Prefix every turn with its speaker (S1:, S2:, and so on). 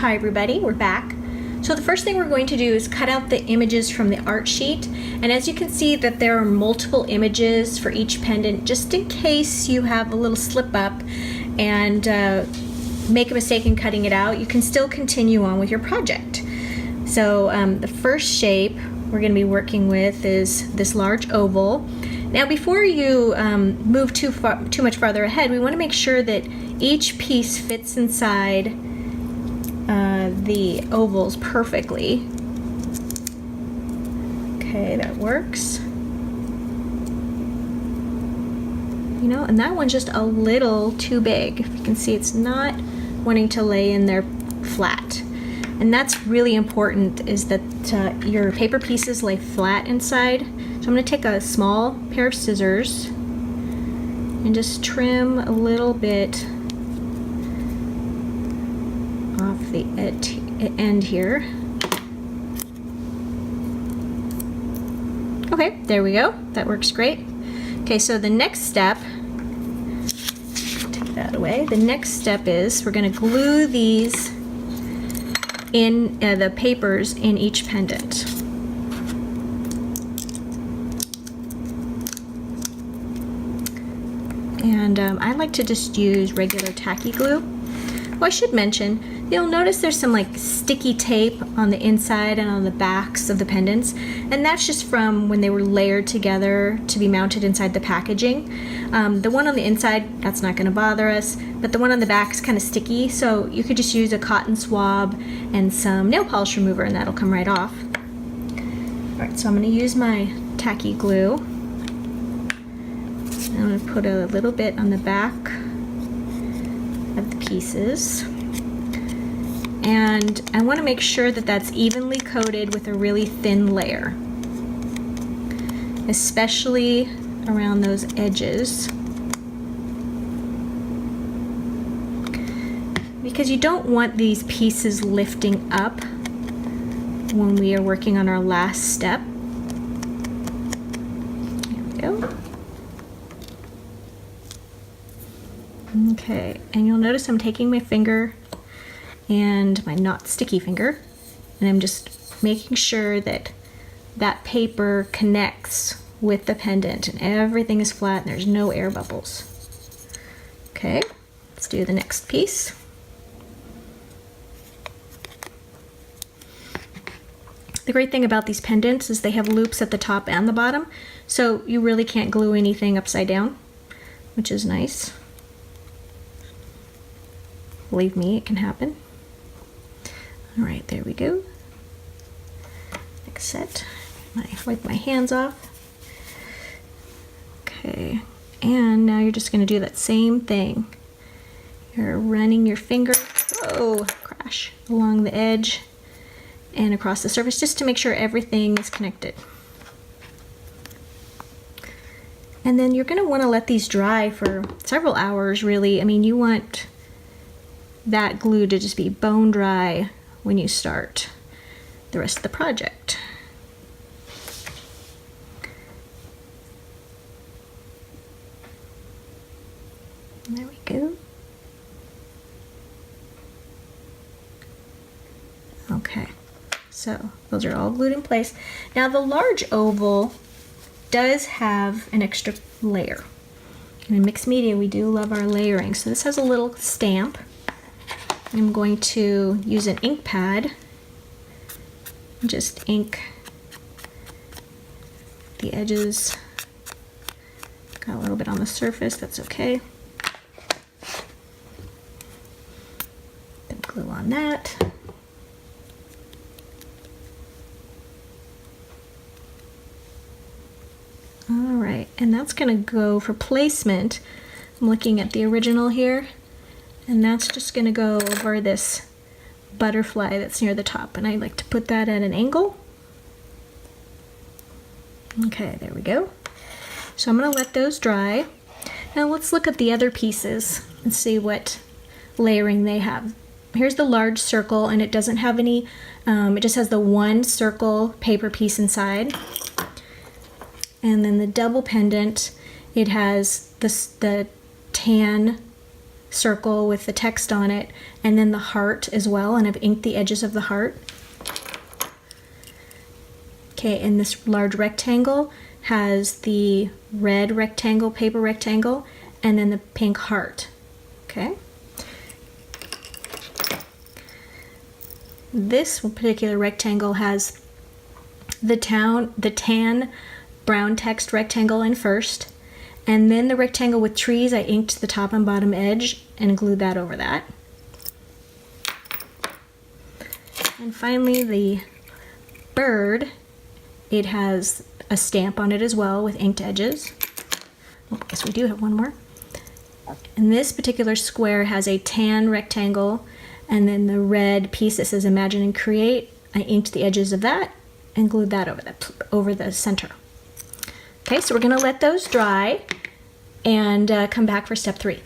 S1: Hi everybody, we're back. So the first thing we're going to do is cut out the images from the art sheet, and as you can see that there are multiple images for each pendant, just in case you have a little slip up and make a mistake in cutting it out, you can still continue on with your project. So the first shape we're going to be working with is this large oval. Now before you move too much farther ahead, we want to make sure that each piece fits inside the ovals perfectly. Okay, that works. You know, and that one's just a little too big. If you can see, it's not wanting to lay in there flat. And that's really important, is that your paper pieces lay flat inside. So I'm going to take a small pair of scissors and just trim a little bit off the end here. Okay, there we go. That works great. Okay, so the next step, take that away. The next step is we're going to glue these in the papers in each pendant. And I like to just use regular tacky glue. Well, I should mention, you'll notice there's some like sticky tape on the inside and on the backs of the pendants, and that's just from when they were layered together to be mounted inside the packaging. The one on the inside, that's not going to bother us, but the one on the back is kind of sticky, so you could just use a cotton swab and some nail polish remover and that'll come right off. Alright, so I'm going to use my tacky glue. I'm going to put a little bit on the back of the pieces, and I want to make sure that that's evenly coated with a really thin layer, especially around those edges, because you don't want these pieces lifting up when we are working on our last step. There we go. Okay, and you'll notice I'm taking my finger and my not sticky finger, and I'm just making sure that that paper connects with the pendant and everything is flat and there's no air bubbles. Okay, let's do the next piece. The great thing about these pendants is they have loops at the top and the bottom, so you really can't glue anything upside down, which is nice. Believe me, it can happen. All right, there we go. Next set. Wipe my hands off. Okay, and now you're just going to do that same thing. You're running your finger, oh, crash, along the edge and across the surface, just to make sure everything is connected. And then you're going to want to let these dry for several hours, really. I mean, you want that glue to just be bone dry when you start the rest of the project. And there we go. Okay, so those are all glued in place. Now the large oval does have an extra layer. And in mixed media, we do love our layering. So this has a little stamp. I'm going to use an ink pad and just ink the edges. Got a little bit on the surface, that's okay. Then glue on that. All right, and that's gonna go for placement. I'm looking at the original here. And that's just going to go over this butterfly that's near the top. And I like to put that at an angle. Okay, there we go. So I'm going to let those dry. Now let's look at the other pieces and see what layering they have. Here's the large circle, and it doesn't have any, it just has the one circle paper piece inside. And then the double pendant, it has the tan circle with the text on it, and then the heart as well, and I've inked the edges of the heart. Okay, and this large rectangle has the red rectangle, paper rectangle, and then the pink heart. Okay. This particular rectangle has the tan brown text rectangle in first, and then the rectangle with trees, I inked the top and bottom edge and glued that over that. And finally the bird, it has a stamp on it as well with inked edges. Oh, I guess we do have one more. And this particular square has a tan rectangle, and then the red piece that says Imagine and Create, I inked the edges of that and glued that over the center. Okay, so we're going to let those dry and come back for step 3.